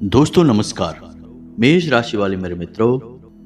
दोस्तों नमस्कार। मेष राशि वाले मेरे मित्रों,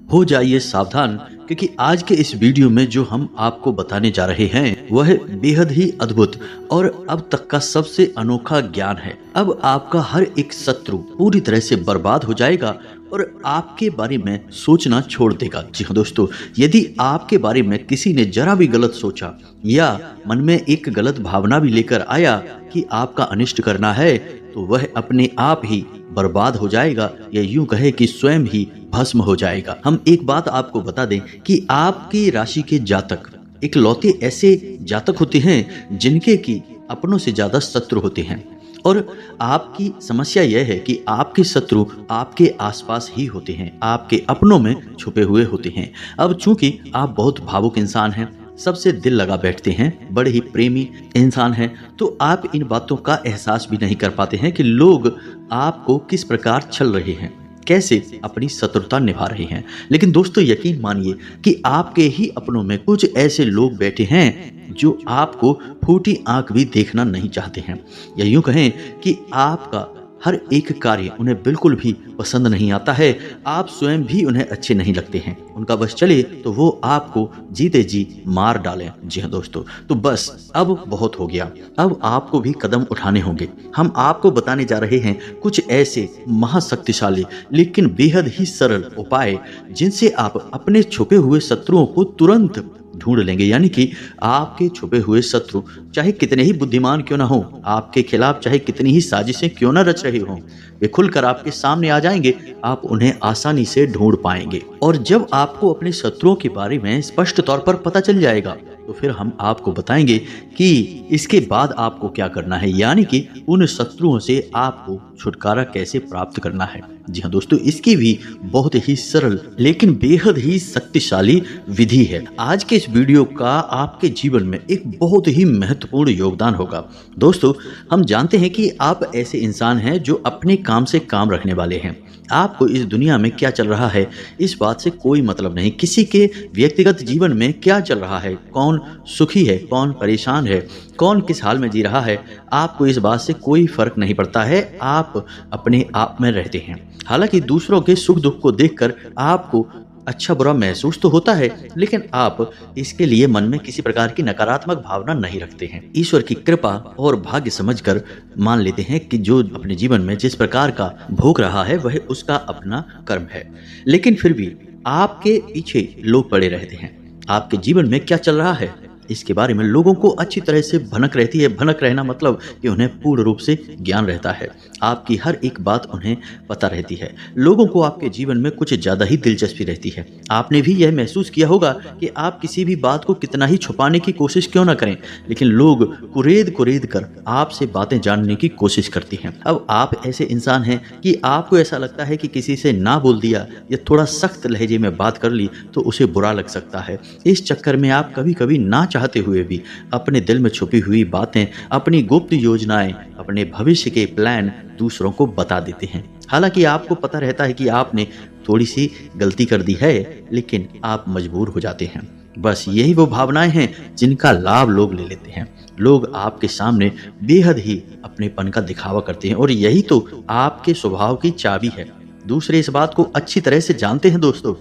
हो जाइए सावधान, क्योंकि आज के इस वीडियो में जो हम आपको बताने जा रहे हैं वह बेहद ही अद्भुत और अब तक का सबसे अनोखा ज्ञान है। अब आपका हर एक शत्रु पूरी तरह से बर्बाद हो जाएगा और आपके बारे में सोचना छोड़ देगा। जी हाँ दोस्तों, यदि आपके बारे में किसी ने जरा भी गलत सोचा या मन में एक गलत भावना भी लेकर आया कि आपका अनिष्ट करना है, तो वह अपने आप ही बर्बाद हो जाएगा या यूं कहे कि स्वयं ही भस्म हो जाएगा। हम एक बात आपको बता दें कि आपकी राशि के जातक इकलौते ऐसे जातक होते हैं जिनके की अपनों से ज्यादा शत्रु होते हैं, और आपकी समस्या यह है कि आपके शत्रु आपके आसपास ही होते हैं, आपके अपनों में छुपे हुए होते हैं। अब चूंकि आप बहुत भावुक इंसान हैं, सबसे दिल लगा बैठते हैं, बड़े ही प्रेमी इंसान हैं, तो आप इन बातों का एहसास भी नहीं कर पाते हैं कि लोग आपको किस प्रकार छल रहे हैं, कैसे अपनी शत्रुता निभा रहे हैं। लेकिन दोस्तों यकीन मानिए कि आपके ही अपनों में कुछ ऐसे लोग बैठे हैं जो आपको फूटी आंख भी देखना नहीं चाहते हैं, या यूं कहें कि आपका हर एक कार्य उन्हें बिल्कुल भी पसंद नहीं आता है। आप स्वयं भी उन्हें अच्छे नहीं लगते हैं। उनका बस चले तो वो आपको जीते जी मार डालें। जी हाँ दोस्तों, तो बस अब बहुत हो गया, अब आपको भी कदम उठाने होंगे। हम आपको बताने जा रहे हैं कुछ ऐसे महाशक्तिशाली लेकिन बेहद ही सरल उपाय जिनसे आप अपने छुपे हुए शत्रुओं को तुरंत ढूंढ लेंगे। यानी कि आपके छुपे हुए शत्रु चाहे कितने ही बुद्धिमान क्यों ना हो, आपके खिलाफ चाहे कितनी ही साजिशें क्यों ना रच रहे हों, वे खुलकर आपके सामने आ जाएंगे। आप उन्हें आसानी से ढूंढ पाएंगे, और जब आपको अपने शत्रुओं के बारे में स्पष्ट तौर पर पता चल जाएगा तो फिर हम आपको बताएंगे कि इसके बाद आपको क्या करना है, यानी कि उन शत्रुओं से आपको छुटकारा कैसे प्राप्त करना है। जी हाँ दोस्तों, इसकी भी बहुत ही सरल लेकिन बेहद ही शक्तिशाली विधि है। आज के इस वीडियो का आपके जीवन में एक बहुत ही महत्वपूर्ण योगदान होगा। दोस्तों, हम जानते हैं कि आप ऐसे इंसान हैं जो अपने काम से काम रखने वाले हैं। आपको इस दुनिया में क्या चल रहा है इस बात से कोई मतलब नहीं, किसी के व्यक्तिगत जीवन में क्या चल रहा है, कौन सुखी है, कौन परेशान है, कौन किस हाल में जी रहा है, आपको इस बात से कोई फर्क नहीं पड़ता है। आप अपने आप में रहते हैं। हालांकि दूसरों के सुख दुख को देखकर आपको अच्छा बुरा महसूस तो होता है, लेकिन आप इसके लिए मन में किसी प्रकार की नकारात्मक भावना नहीं रखते हैं। ईश्वर की कृपा और भाग्य समझकर मान लेते हैं कि जो अपने जीवन में जिस प्रकार का भोग रहा है वह उसका अपना कर्म है। लेकिन फिर भी आपके पीछे लोग पड़े रहते हैं। आपके जीवन में क्या चल रहा है इसके बारे में लोगों को अच्छी तरह से भनक रहती है। भनक रहना मतलब कि उन्हें पूर्ण रूप से ज्ञान रहता है, आपकी हर एक बात उन्हें पता रहती है। लोगों को आपके जीवन में कुछ ज़्यादा ही दिलचस्पी रहती है। आपने भी यह महसूस किया होगा कि आप किसी भी बात को कितना ही छुपाने की कोशिश क्यों ना करें, लेकिन लोग कुरेद कर आपसे बातें जानने की कोशिश करती हैं। अब आप ऐसे इंसान हैं कि आपको ऐसा लगता है कि किसी से ना बोल दिया या थोड़ा सख्त लहजे में बात कर ली तो उसे बुरा लग सकता है। इस चक्कर में आप कभी कभी ना चाहते हुए भी अपने दिल में छुपी हुई बातें, अपनी गुप्त योजनाएं, अपने भविष्य के प्लान दूसरों को बता देते हैं। हालांकि आपको पता रहता है कि आपने थोड़ी सी गलती कर दी है, लेकिन आप मजबूर हो जाते हैं। बस यही वो भावनाएं हैं जिनका लाभ लोग ले लेते हैं। लोग आपके सामने बेहद ही अपनेपन का दिखावा करते हैं, और यही तो आपके स्वभाव की चाबी है। दूसरे इस बात को अच्छी तरह से जानते हैं। दोस्तों,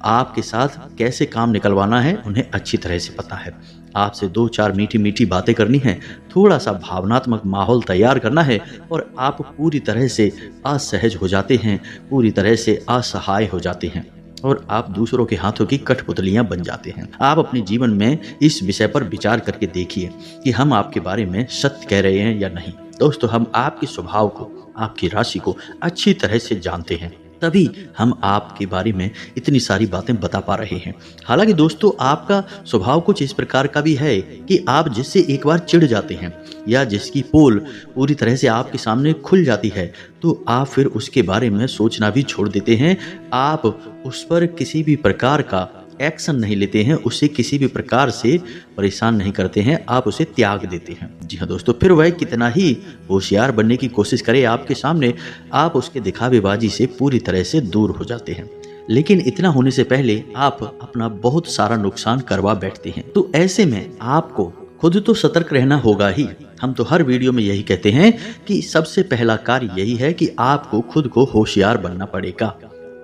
आपके साथ कैसे काम निकलवाना है उन्हें अच्छी तरह से पता है। आपसे दो चार मीठी मीठी बातें करनी है, थोड़ा सा भावनात्मक माहौल तैयार करना है, और आप पूरी तरह से असहज हो जाते हैं, पूरी तरह से असहाय हो जाते हैं, और आप दूसरों के हाथों की कठपुतलियां बन जाते हैं। आप अपने जीवन में इस विषय पर विचार करके देखिए कि हम आपके बारे में सत्य कह रहे हैं या नहीं। दोस्तों, हम आपके स्वभाव को, आपकी राशि को अच्छी तरह से जानते हैं, तभी हम आपके बारे में इतनी सारी बातें बता पा रहे हैं। हालांकि दोस्तों, आपका स्वभाव कुछ इस प्रकार का भी है कि आप जिससे एक बार चिढ़ जाते हैं या जिसकी पोल पूरी तरह से आपके सामने खुल जाती है, तो आप फिर उसके बारे में सोचना भी छोड़ देते हैं। आप उस पर किसी भी प्रकार का एक्शन नहीं लेते हैं, उसे किसी भी प्रकार से परेशान नहीं करते हैं, आप उसे त्याग देते हैं। जी हाँ दोस्तों, फिर वह कितना ही होशियार बनने की कोशिश करे आपके सामने, आप उसके दिखावेबाजी से पूरी तरह से दूर हो जाते हैं। लेकिन इतना होने से पहले आप अपना बहुत सारा नुकसान करवा बैठते हैं। तो ऐसे में आपको खुद तो सतर्क रहना होगा ही। हम तो हर वीडियो में यही कहते हैं कि सबसे पहला कार्य यही है कि आपको खुद को होशियार बनना पड़ेगा।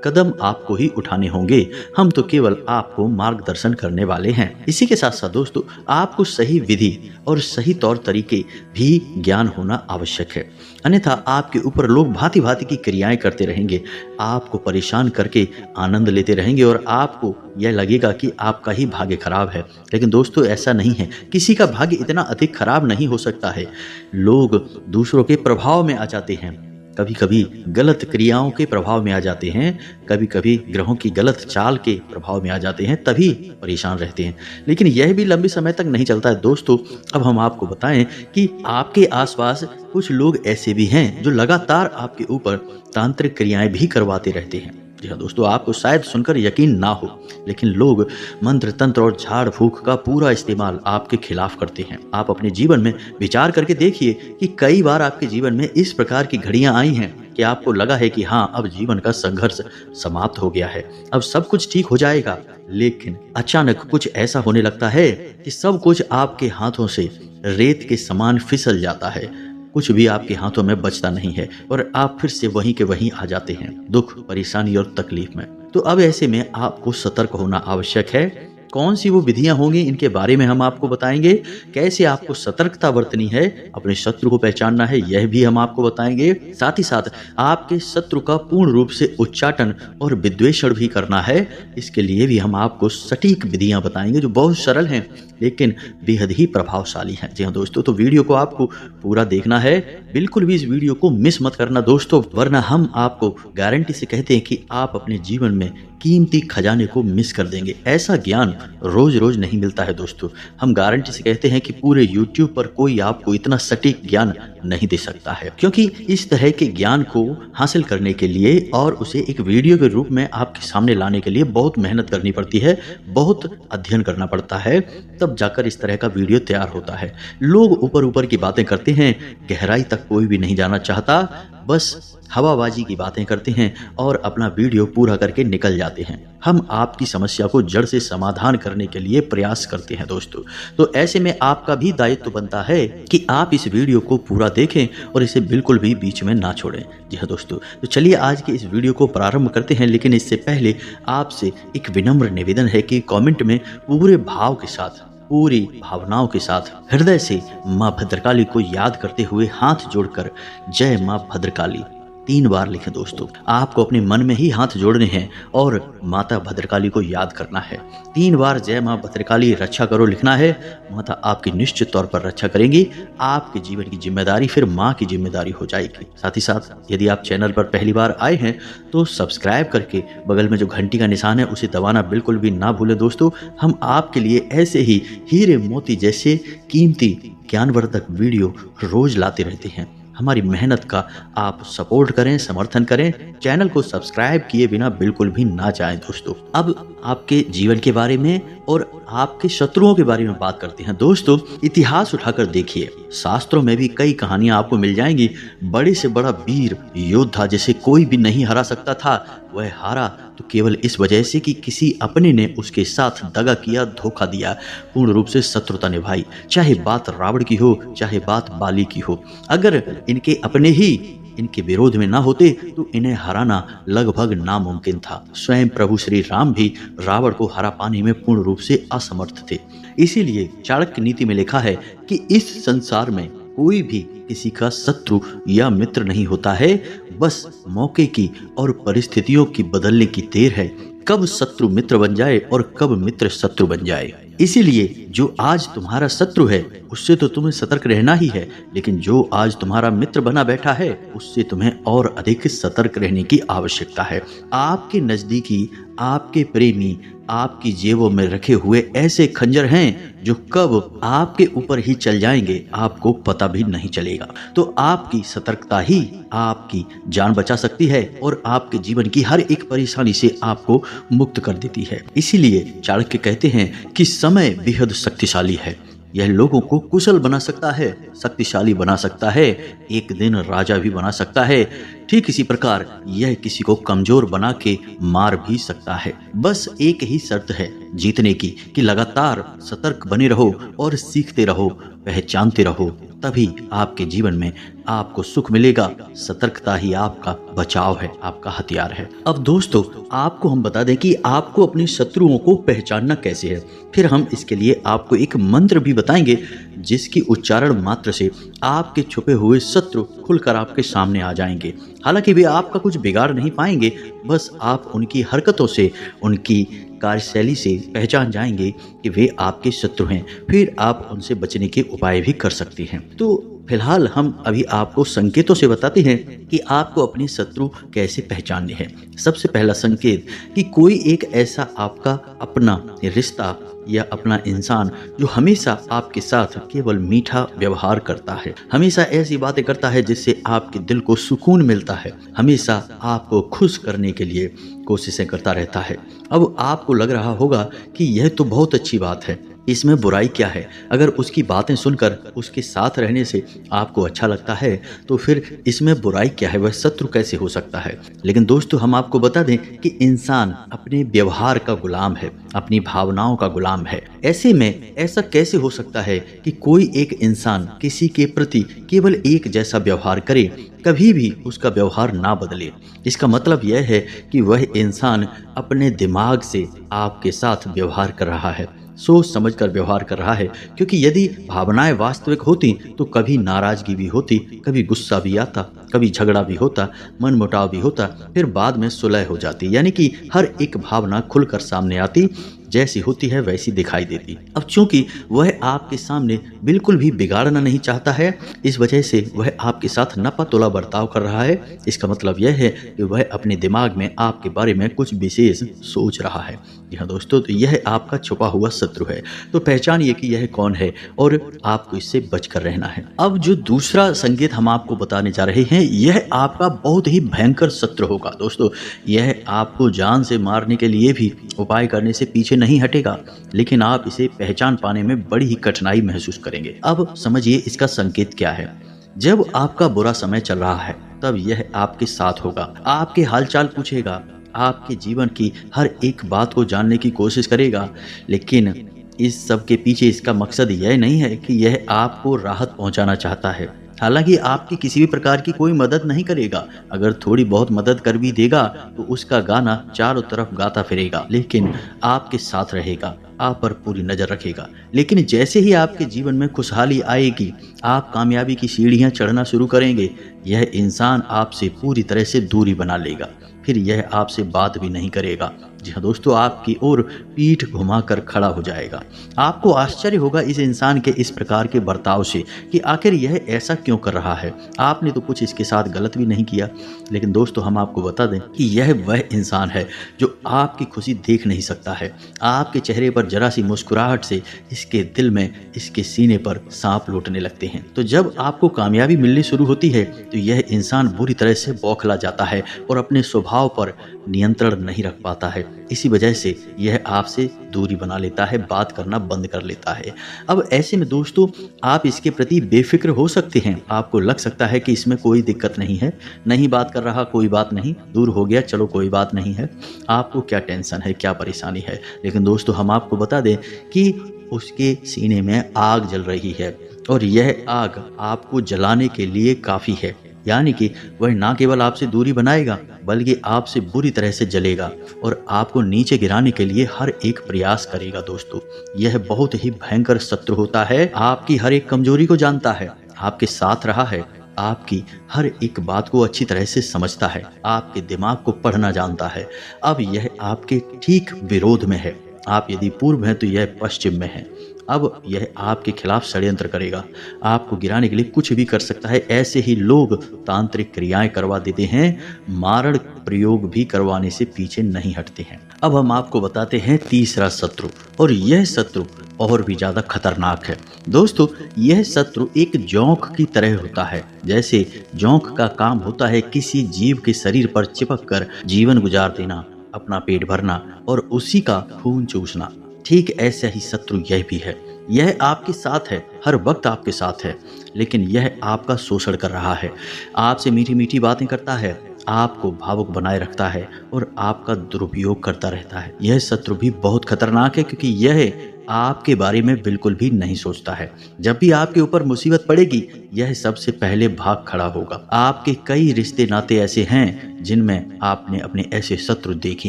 कदम आपको ही उठाने होंगे, हम तो केवल आपको मार्गदर्शन करने वाले हैं। इसी के साथ साथ दोस्तों, आपको सही विधि और सही तौर तरीके भी ज्ञान होना आवश्यक है, अन्यथा आपके ऊपर लोग भांति भांति की क्रियाएं करते रहेंगे, आपको परेशान करके आनंद लेते रहेंगे और आपको यह लगेगा कि आपका ही भाग्य खराब है। लेकिन दोस्तों ऐसा नहीं है, किसी का भाग्य इतना अधिक खराब नहीं हो सकता है। लोग दूसरों के प्रभाव में आ जाते हैं, कभी कभी गलत क्रियाओं के प्रभाव में आ जाते हैं, कभी कभी ग्रहों की गलत चाल के प्रभाव में आ जाते हैं, तभी परेशान रहते हैं। लेकिन यह भी लंबे समय तक नहीं चलता है दोस्तों। अब हम आपको बताएं कि आपके आसपास कुछ लोग ऐसे भी हैं जो लगातार आपके ऊपर तांत्रिक क्रियाएं भी करवाते रहते हैं। जी हाँ दोस्तों, आपको शायद सुनकर यकीन ना हो, लेकिन लोग मंत्र तंत्र और झाड़ फूक का पूरा इस्तेमाल आपके खिलाफ करते हैं। आप अपने जीवन में विचार करके देखिए कि कई बार आपके जीवन में इस प्रकार की घड़ियां आई हैं कि आपको लगा है कि हाँ, अब जीवन का संघर्ष समाप्त हो गया है, अब सब कुछ ठीक हो जाएगा। लेकिन अचानक कुछ ऐसा होने लगता है कि सब कुछ आपके हाथों से रेत के समान फिसल जाता है, कुछ भी आपके हाथों में बचता नहीं है और आप फिर से वहीं के वहीं आ जाते हैं, दुख, परेशानी और तकलीफ में। तो अब ऐसे में आपको सतर्क होना आवश्यक है। कौन सी वो विधियां होंगी, इनके बारे में हम आपको बताएंगे। कैसे आपको सतर्कता बरतनी है, अपने शत्रु को पहचानना है, यह भी हम आपको बताएंगे। साथ ही साथ आपके शत्रु का पूर्ण रूप से उच्चाटन और विद्वेषण भी करना है। इसके लिए भी हम आपको सटीक विधियां बताएंगे जो बहुत सरल हैं लेकिन बेहद ही प्रभावशाली हैं। जी हाँ दोस्तों, तो वीडियो को आपको पूरा देखना है, बिल्कुल भी इस वीडियो को मिस मत करना दोस्तों, वरना हम आपको गारंटी से कहते हैं कि आप अपने जीवन में कीमती खजाने को मिस कर देंगे। ऐसा ज्ञान रोज रोज नहीं मिलता है दोस्तों। हम गारंटी से कहते हैं कि पूरे YouTube पर कोई आपको इतना सटीक ज्ञान नहीं दे सकता है, क्योंकि इस तरह के ज्ञान को हासिल करने के लिए और उसे एक वीडियो के रूप में आपके सामने लाने के लिए बहुत मेहनत करनी पड़ती है, बहुत अध्ययन करना पड़ता है, तब जाकर इस तरह का वीडियो तैयार होता है। लोग ऊपर ऊपर की बातें करते हैं, गहराई तक कोई भी नहीं जाना चाहता, बस हवाबाजी की बातें करते हैं और अपना वीडियो पूरा करके निकल जाते हैं। हम आपकी समस्या को जड़ से समाधान करने के लिए प्रयास करते हैं दोस्तों। तो ऐसे में आपका भी दायित्व बनता है कि आप इस वीडियो को पूरा देखें और इसे बिल्कुल भी बीच में ना छोड़ें। जी हाँ दोस्तों, तो चलिए आज के इस वीडियो को प्रारंभ करते हैं। लेकिन इससे पहले आपसे एक विनम्र निवेदन है कि कमेंट में पूरे भाव के साथ, पूरी भावनाओं के साथ, हृदय से माँ भद्रकाली को याद करते हुए हाथ जोड़कर जय माँ भद्रकाली 3 बार लिखें दोस्तों। आपको अपने मन में ही हाथ जोड़ने हैं और माता भद्रकाली को याद करना है। 3 बार जय माँ भद्रकाली रक्षा करो लिखना है। माता आपकी निश्चित तौर पर रक्षा करेंगी। आपके जीवन की जिम्मेदारी फिर माँ की जिम्मेदारी हो जाएगी। साथ ही साथ यदि आप चैनल पर पहली बार आए हैं तो सब्सक्राइब करके बगल में जो घंटी का निशान है उसे दबाना बिल्कुल भी ना भूलें दोस्तों। हम आपके लिए ऐसे ही हीरे मोती जैसे कीमती ज्ञानवर्धक वीडियो रोज लाते रहते हैं। हमारी मेहनत का आप सपोर्ट करें, समर्थन करें। चैनल को सब्सक्राइब किए बिना बिल्कुल भी ना जाएं दोस्तों। अब आपके जीवन के बारे में और आपके शत्रुओं के बारे में बात करते हैं दोस्तों। इतिहास उठाकर देखिए, शास्त्रों में भी कई कहानियां आपको मिल जाएंगी। बड़े से बड़ा वीर योद्धा जिसे कोई भी नहीं हरा सकता था, वह हारा तो केवल इस वजह से कि किसी अपने ने उसके साथ दगा किया, धोखा दिया, पूर्ण रूप से शत्रुता निभाई। चाहे बात रावण की हो, चाहे बात बाली की हो, अगर इनके अपने ही इनके विरोध में ना होते तो इन्हें हराना लगभग नामुमकिन था। स्वयं प्रभु श्री राम भी रावण को हरा पाने में पूर्ण रूप से असमर्थ थे। इसीलिए चाणक्य नीति में लिखा है कि इस संसार में कोई भी किसी का शत्रु या मित्र नहीं होता है, बस मौके की और परिस्थितियों की बदलने की देर है, कब शत्रु मित्र बन जाए और कब मित्र शत्रु बन जाए। इसीलिए जो आज तुम्हारा शत्रु है उससे तो तुम्हें सतर्क रहना ही है, लेकिन जो आज तुम्हारा मित्र बना बैठा है उससे तुम्हें और अधिक सतर्क रहने की आवश्यकता है। आपके नजदीकी, आपके प्रेमी आपकी जेबों में रखे हुए ऐसे खंजर हैं जो कब आपके ऊपर ही चल जाएंगे आपको पता भी नहीं चलेगा। तो आपकी सतर्कता ही आपकी जान बचा सकती है और आपके जीवन की हर एक परेशानी से आपको मुक्त कर देती है। इसीलिए चाणक्य कहते हैं कि समय बेहद शक्तिशाली है। यह लोगों को कुशल बना सकता है, शक्तिशाली बना सकता है, एक दिन राजा भी बना सकता है। ठीक इसी प्रकार यह किसी को कमजोर बना के मार भी सकता है। बस एक ही शर्त है जीतने की कि लगातार सतर्क बने रहो और सीखते रहो, पहचानते रहो, तभी आपके जीवन में आपको सुख मिलेगा। सतर्कता ही आपका बचाव है, आपका हथियार है। अब दोस्तों, आपको हम बता दें कि आपको अपने शत्रुओं को पहचानना कैसे है। फिर हम इसके लिए आपको एक मंत्र भी बताएंगे जिसकी उच्चारण मात्र से आपके छुपे हुए शत्रु खुलकर आपके सामने आ जाएंगे। हालांकि वे आपका कुछ बिगाड़ नहीं पाएंगे, बस आप उनकी हरकतों से, उनकी कार्यशैली से पहचान जाएंगे कि वे आपके शत्रु हैं। फिर आप उनसे बचने के उपाय भी कर सकते हैं। तो फिलहाल हम अभी आपको संकेतों से बताते हैं कि आपको अपने शत्रु कैसे पहचानने हैं। सबसे पहला संकेत कि कोई एक ऐसा आपका अपना रिश्ता या अपना इंसान जो हमेशा आपके साथ केवल मीठा व्यवहार करता है, हमेशा ऐसी बातें करता है जिससे आपके दिल को सुकून मिलता है, हमेशा आपको खुश करने के लिए कोशिशें करता रहता है। अब आपको लग रहा होगा कि यह तो बहुत अच्छी बात है, इसमें बुराई क्या है। अगर उसकी बातें सुनकर उसके साथ रहने से आपको अच्छा लगता है तो फिर इसमें बुराई क्या है, वह शत्रु कैसे हो सकता है। लेकिन दोस्तों, हम आपको बता दें कि इंसान अपने व्यवहार का गुलाम है, अपनी भावनाओं का गुलाम है। ऐसे में ऐसा कैसे हो सकता है कि कोई एक इंसान किसी के प्रति केवल एक जैसा व्यवहार करे, कभी भी उसका व्यवहार ना बदले। इसका मतलब यह है कि वह इंसान अपने दिमाग से आपके साथ व्यवहार कर रहा है, सोच समझकर व्यवहार कर रहा है। क्योंकि यदि भावनाएं वास्तविक होती तो कभी नाराजगी भी होती, कभी गुस्सा भी आता, कभी झगड़ा भी होता, मनमुटाव भी होता, फिर बाद में सुलह हो जाती। यानी कि हर एक भावना खुलकर सामने आती, जैसी होती है वैसी दिखाई देती। अब चूंकि वह आपके सामने बिल्कुल भी बिगाड़ना नहीं चाहता है, इस वजह से वह आपके साथ नपा-तुला बर्ताव कर रहा है। इसका मतलब यह है कि वह अपने दिमाग में आपके बारे में कुछ विशेष सोच रहा है। जी हाँ दोस्तों, तो यह आपका छुपा हुआ शत्रु है। तो पहचानिए कि यह कौन है और आपको इससे बचकर रहना है। अब जो दूसरा संकेत हम आपको बताने जा रहे हैं, यह आपका बहुत ही भयंकर शत्रु होगा। दोस्तों, यह आपको जान से मारने के लिए भी उपाय करने से पीछे नहीं हटेगा, लेकिन आप इसे पहचान पाने में बड़ी ही कठिनाई महसूस करेंगे। अब समझिए इसका संकेत क्या है। जब आपका बुरा समय चल रहा है तब यह आपके साथ होगा, आपके हालचाल पूछेगा, आपके जीवन की हर एक बात को जानने की कोशिश करेगा। लेकिन इस सब के पीछे इसका मकसद यह नहीं है कि यह आपको राहत पहुंचाना चाहता है। हालांकि आपकी किसी भी प्रकार की कोई मदद नहीं करेगा। अगर थोड़ी बहुत मदद कर भी देगा तो उसका गाना चारों तरफ गाता फिरेगा, लेकिन आपके साथ रहेगा, आप पर पूरी नजर रखेगा। लेकिन जैसे ही आपके जीवन में खुशहाली आएगी, आप कामयाबी की सीढ़ियां चढ़ना शुरू करेंगे, यह इंसान आपसे पूरी तरह से दूरी बना लेगा। फिर यह आपसे बात भी नहीं करेगा। जी हाँ दोस्तों, आपकी ओर पीठ घुमाकर खड़ा हो जाएगा। आपको आश्चर्य होगा इस इंसान के इस प्रकार के बर्ताव से कि आखिर यह ऐसा क्यों कर रहा है। आपने तो कुछ इसके साथ गलत भी नहीं किया। लेकिन दोस्तों, हम आपको बता दें कि यह वह इंसान है जो आपकी खुशी देख नहीं सकता है। आपके चेहरे पर जरा सी मुस्कुराहट से इसके दिल में, इसके सीने पर सांप लौटने लगते हैं। तो जब आपको कामयाबी मिलनी शुरू होती है तो यह इंसान बुरी तरह से बौखला जाता है और अपने स्वभाव पर नियंत्रण नहीं रख पाता है। इसी वजह से यह आपसे दूरी बना लेता है, बात करना बंद कर लेता है। अब ऐसे में दोस्तों, आप इसके प्रति बेफिक्र हो सकते हैं। आपको लग सकता है कि इसमें कोई दिक्कत नहीं है, नहीं बात कर रहा, कोई बात नहीं, दूर हो गया, चलो कोई बात नहीं है, आपको क्या टेंशन है, क्या परेशानी है। लेकिन दोस्तों, हम आपको बता दें कि उसके सीने में आग जल रही है और यह आग आपको जलाने के लिए काफ़ी है। यानी कि वह ना केवल आपसे दूरी बनाएगा बल्कि आपसे बुरी तरह से जलेगा और आपको नीचे गिराने के लिए हर एक प्रयास करेगा। दोस्तों, यह बहुत ही भयंकर शत्रु होता है। आपकी हर एक कमजोरी को जानता है, आपके साथ रहा है, आपकी हर एक बात को अच्छी तरह से समझता है, आपके दिमाग को पढ़ना जानता है। अब यह आपके ठीक विरोध में है। आप यदि पूर्व हैं तो यह पश्चिम में है। अब यह आपके खिलाफ षड्यंत्र करेगा, आपको गिराने के लिए कुछ भी कर सकता है। ऐसे ही लोग तांत्रिक क्रियाएं करवा देते हैं, मारण प्रयोग भी करवाने से पीछे नहीं हटते हैं। अब हम आपको बताते हैं तीसरा शत्रु, और यह शत्रु और भी ज्यादा खतरनाक है। दोस्तों, यह शत्रु एक जोंक की तरह होता है। जैसे जोंक का काम होता है किसी जीव के शरीर पर चिपक कर जीवन गुजार देना, अपना पेट भरना और उसी का खून चूसना, ठीक ऐसा ही शत्रु यह भी है। यह आपके साथ है, हर वक्त आपके साथ है, लेकिन यह आपका शोषण कर रहा है, आपसे मीठी मीठी बातें करता है, आपको भावुक बनाए रखता है और आपका दुरुपयोग करता रहता है। यह शत्रु भी बहुत खतरनाक है, क्योंकि यह आपके बारे में बिल्कुल भी नहीं सोचता है। जब भी आपके ऊपर मुसीबत पड़ेगी, यह सबसे पहले भाग खड़ा होगा। आपके कई रिश्ते नाते ऐसे हैं जिनमें आपने अपने ऐसे शत्रु देखे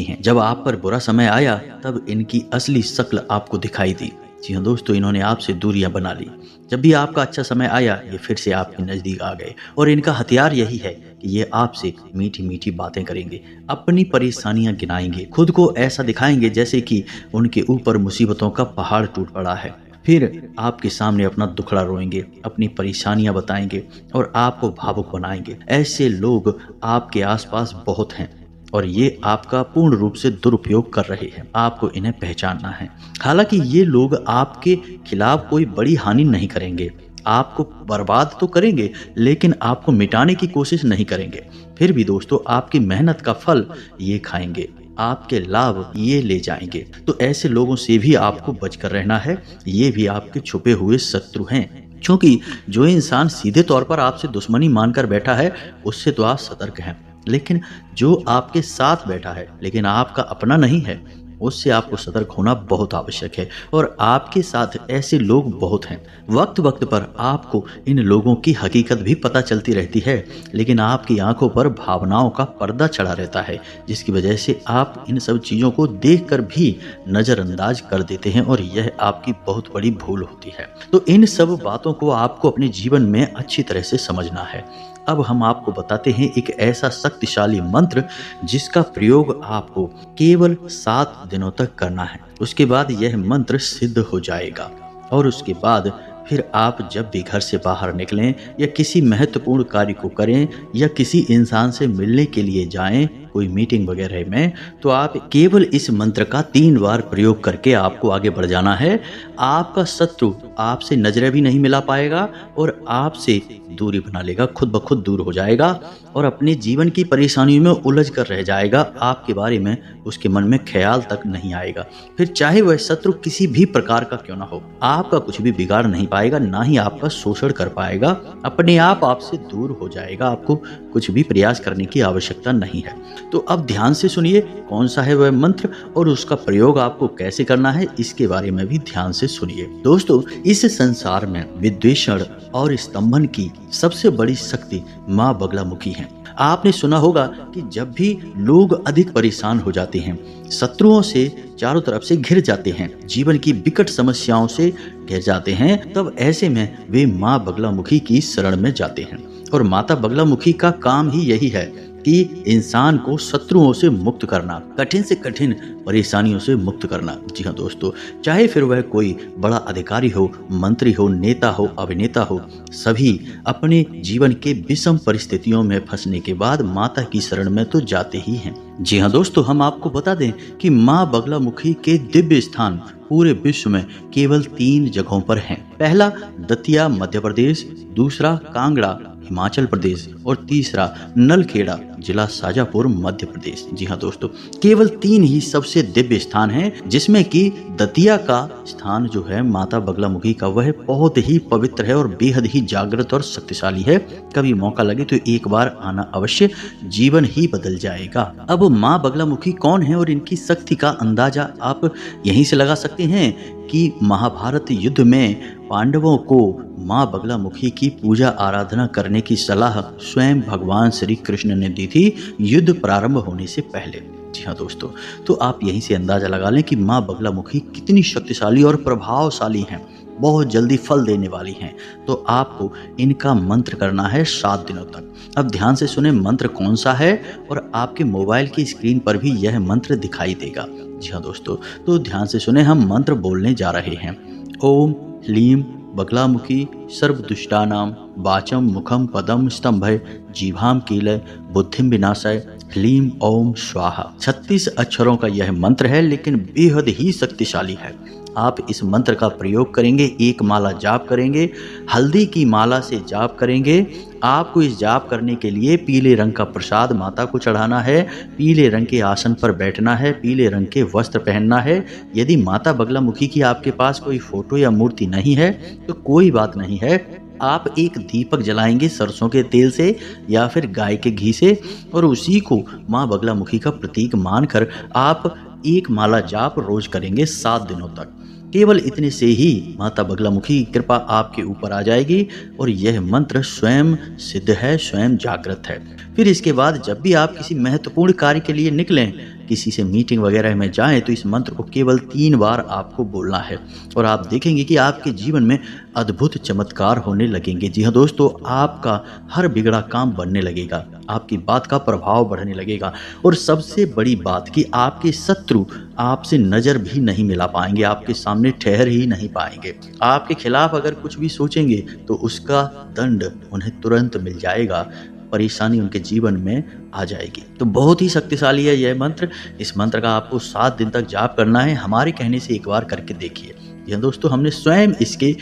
हैं। जब आप पर बुरा समय आया, तब इनकी असली शक्ल आपको दिखाई दी। जी हाँ दोस्तों, इन्होंने आपसे दूरियां बना ली। जब भी आपका अच्छा समय आया, ये फिर से आपके नज़दीक आ गए, और इनका हथियार यही है कि ये आपसे मीठी मीठी बातें करेंगे, अपनी परेशानियां गिनाएंगे, खुद को ऐसा दिखाएंगे जैसे कि उनके ऊपर मुसीबतों का पहाड़ टूट पड़ा है। फिर आपके सामने अपना दुखड़ा रोएंगे, अपनी परेशानियां बताएंगे और आपको भावुक बनाएंगे। ऐसे लोग आपके आसपास बहुत हैं और ये आपका पूर्ण रूप से दुरुपयोग कर रहे हैं। आपको इन्हें पहचानना है। हालांकि ये लोग आपके खिलाफ कोई बड़ी हानि नहीं करेंगे, आपको बर्बाद तो करेंगे, लेकिन आपको मिटाने की कोशिश नहीं करेंगे। फिर भी दोस्तों, आपकी मेहनत का फल ये खाएंगे, आपके लाभ ये ले जाएंगे। तो ऐसे लोगों से भी आपको बचकर रहना है। ये भी आपके छुपे हुए शत्रु हैं, क्योंकि जो इंसान सीधे तौर पर आपसे दुश्मनी मानकर बैठा है, उससे तो आप सतर्क हैं, लेकिन जो आपके साथ बैठा है लेकिन आपका अपना नहीं है, उससे आपको सतर्क होना बहुत आवश्यक है। और आपके साथ ऐसे लोग बहुत हैं। वक्त वक्त पर आपको इन लोगों की हकीकत भी पता चलती रहती है, लेकिन आपकी आंखों पर भावनाओं का पर्दा चढ़ा रहता है, जिसकी वजह से आप इन सब चीज़ों को देखकर भी नज़रअंदाज कर देते हैं, और यह आपकी बहुत बड़ी भूल होती है। तो इन सब बातों को आपको अपने जीवन में अच्छी तरह से समझना है। अब हम आपको बताते हैं एक ऐसा शक्तिशाली मंत्र जिसका प्रयोग आपको केवल 7 दिनों तक करना है। उसके बाद यह मंत्र सिद्ध हो जाएगा, और उसके बाद फिर आप जब भी घर से बाहर निकलें या किसी महत्वपूर्ण कार्य को करें या किसी इंसान से मिलने के लिए जाएं, कोई मीटिंग वगैरह में, तो आप केवल इस मंत्र का 3 बार प्रयोग करके आपको आगे बढ़ जाना है। आपका शत्रु आपसे नजरें भी नहीं मिला पाएगा और आपसे दूरी बना लेगा, खुद ब खुद दूर हो जाएगा और अपने जीवन की परेशानियों में उलझ कर रह जाएगा। आपके बारे में उसके मन में ख्याल तक नहीं आएगा। फिर चाहे वह शत्रु किसी भी प्रकार का क्यों ना हो, आपका कुछ भी बिगाड़ नहीं पाएगा, ना ही आपका शोषण कर पाएगा। अपने आप आपसे दूर हो जाएगा। आपको कुछ भी प्रयास करने की आवश्यकता नहीं है। तो अब ध्यान से सुनिए कौन सा है वह मंत्र और उसका प्रयोग आपको कैसे करना है, इसके बारे में भी ध्यान से सुनिए। दोस्तों, इस संसार में विद्वेषण और स्तंभन की सबसे बड़ी शक्ति माँ बगलामुखी है। आपने सुना होगा कि जब भी लोग अधिक परेशान हो जाते हैं, शत्रुओं से चारों तरफ से घिर जाते हैं, जीवन की विकट समस्याओं से घिर जाते हैं, तब ऐसे में वे माँ बगलामुखी की शरण में जाते हैं। और माता बगलामुखी का काम ही यही है कि इंसान को शत्रुओं से मुक्त करना, कठिन से कठिन परेशानियों से मुक्त करना। जी हाँ दोस्तों, चाहे फिर वह कोई बड़ा अधिकारी हो, मंत्री हो, नेता हो, अभिनेता हो, सभी अपने जीवन के विषम परिस्थितियों में फंसने के बाद माता की शरण में तो जाते ही हैं। जी हाँ दोस्तों, हम आपको बता दें कि माँ बगलामुखी के दिव्य स्थान पूरे विश्व में केवल 3 जगहों पर हैं। पहला दतिया मध्य प्रदेश, दूसरा कांगड़ा हिमाचल प्रदेश और तीसरा नलखेड़ा जिला शाजापुर मध्य प्रदेश। जी हाँ दोस्तों, केवल 3 ही सबसे दिव्य स्थान हैं, जिसमें कि दतिया का स्थान जो है माता बगलामुखी का, वह बहुत ही पवित्र है और बेहद ही जागृत और शक्तिशाली है। कभी मौका लगे तो एक बार आना अवश्य, जीवन ही बदल जाएगा। अब माँ बगलामुखी कौन है और इनकी शक्ति का अंदाजा आप यहीं से लगा सकते हैं कि महाभारत युद्ध में पांडवों को माँ बगलामुखी की पूजा आराधना करने की सलाह स्वयं भगवान श्री कृष्ण ने दी थी युद्ध प्रारंभ होने से पहले। जी हाँ दोस्तों, तो आप यहीं से अंदाजा लगा लें कि माँ बगलामुखी कितनी शक्तिशाली और प्रभावशाली हैं, बहुत जल्दी फल देने वाली हैं। तो आपको इनका मंत्र करना है 7 दिनों तक। अब ध्यान से सुने मंत्र कौन सा है, और आपके मोबाइल की स्क्रीन पर भी यह मंत्र दिखाई देगा। जी हाँ दोस्तों, तो ध्यान से सुने, हम मंत्र बोलने जा रहे हैं। ओम ह्लीं बगलामुखी सर्वदुष्टानां वाचं मुखं पदं स्तंभय जीभां कीलय बुद्धिं विनाशय ह्लीं ओम स्वाहा। 36 अक्षरों का यह मंत्र है, लेकिन बेहद ही शक्तिशाली है। आप इस मंत्र का प्रयोग करेंगे, एक माला जाप करेंगे, हल्दी की माला से जाप करेंगे, आपको इस जाप करने के लिए पीले रंग का प्रसाद माता को चढ़ाना है, पीले रंग के आसन पर बैठना है, पीले रंग के वस्त्र पहनना है। यदि माता बगलामुखी की आपके पास कोई फोटो या मूर्ति नहीं है तो कोई बात नहीं है, आप एक दीपक जलाएंगे सरसों के तेल से या फिर गाय के घी से, और उसी को माँ बगलामुखी का प्रतीक मानकर आप एक माला जाप रोज करेंगे 7 दिनों तक। केवल इतने से ही माता बगलामुखी की कृपा आपके ऊपर आ जाएगी और यह मंत्र स्वयं सिद्ध है, स्वयं जागृत है। फिर इसके बाद जब भी आप किसी महत्वपूर्ण कार्य के लिए निकलें, किसी से मीटिंग वगैरह में जाएं, तो इस मंत्र को केवल 3 बार आपको बोलना है और आप देखेंगे कि आपके जीवन में अद्भुत चमत्कार होने लगेंगे। जी हाँ दोस्तों, आपका हर बिगड़ा काम बनने लगेगा, आपकी बात का प्रभाव बढ़ने लगेगा और सबसे बड़ी बात कि आपके शत्रु आपसे नज़र भी नहीं मिला पाएंगे, आपके सामने ठहर ही नहीं पाएंगे। आपके खिलाफ अगर कुछ भी सोचेंगे तो उसका दंड उन्हें तुरंत मिल जाएगा, परेशानी उनके जीवन में आ जाएगी। तो बहुत ही शक्तिशाली है यह मंत्र। इस मंत्र का आपको 7 दिन तक जाप करना है। हमारे कहने से एक बार करके देखिए। यह दोस्तों, हमने स्वयं इसके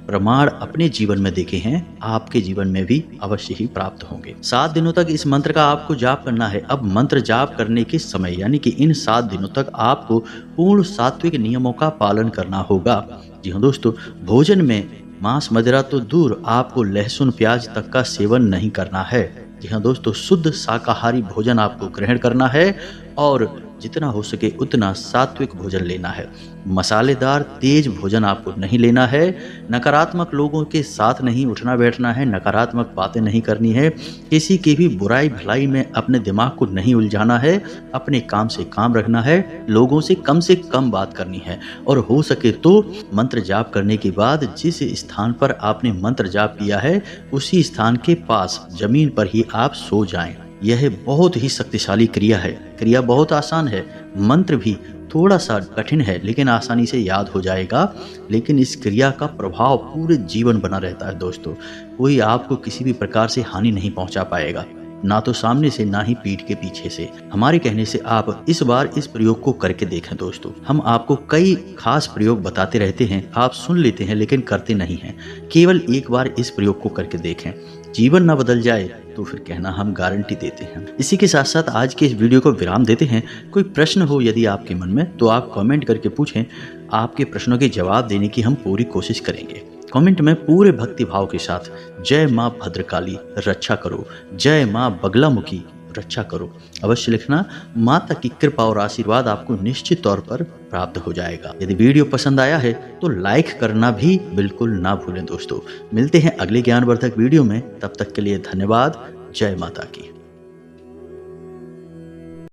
प्रमाण अपने जीवन में देखे हैं, आपके जीवन में भी अवश्य ही प्राप्त होंगे। 7 दिनों तक इस मंत्र का आपको जाप करना है। अब मंत्र जाप करने के समय यानी कि इन 7 दिनों तक आपको पूर्ण सात्विक नियमों का पालन करना होगा। जी हाँ दोस्तों, भोजन में मांस मदिरा तो दूर, आपको लहसुन प्याज तक का सेवन नहीं करना है। जी हाँ दोस्तों, शुद्ध शाकाहारी भोजन आपको ग्रहण करना है और जितना हो सके उतना सात्विक भोजन लेना है। मसालेदार तेज भोजन आपको नहीं लेना है। नकारात्मक लोगों के साथ नहीं उठना बैठना है, नकारात्मक बातें नहीं करनी है, किसी की भी बुराई भलाई में अपने दिमाग को नहीं उलझाना है, अपने काम से काम रखना है, लोगों से कम बात करनी है और हो सके तो मंत्र जाप करने के बाद जिस स्थान पर आपने मंत्र जाप किया है उसी स्थान के पास जमीन पर ही आप सो जाएं। यह बहुत ही शक्तिशाली क्रिया है। क्रिया बहुत आसान है, मंत्र भी थोड़ा सा कठिन है लेकिन आसानी से याद हो जाएगा। लेकिन इस क्रिया का प्रभाव पूरे जीवन बना रहता है दोस्तों। कोई आपको किसी भी प्रकार से हानि नहीं पहुंचा पाएगा, ना तो सामने से ना ही पीठ के पीछे से। हमारे कहने से आप इस बार इस प्रयोग को करके देखें दोस्तों। हम आपको कई खास प्रयोग बताते रहते हैं, आप सुन लेते हैं लेकिन करते नहीं हैं। केवल एक बार इस प्रयोग को करके देखें, जीवन ना बदल जाए तो फिर कहना हम गारंटी देते हैं। इसी के साथ साथ आज के इस वीडियो को विराम देते हैं। कोई प्रश्न हो यदि आपके मन में तो आप कमेंट करके पूछें, आपके प्रश्नों के जवाब देने की हम पूरी कोशिश करेंगे। कमेंट में पूरे भक्ति भाव के साथ जय माँ भद्रकाली रक्षा करो, जय माँ बगलामुखी रक्षा करो अवश्य लिखना। माता की कृपा और आशीर्वाद आपको निश्चित तौर पर प्राप्त हो जाएगा। यदि वीडियो पसंद आया है तो लाइक करना भी बिल्कुल ना भूलें दोस्तों। मिलते हैं अगले ज्ञानवर्धक वीडियो में, तब तक के लिए धन्यवाद। जय माता की।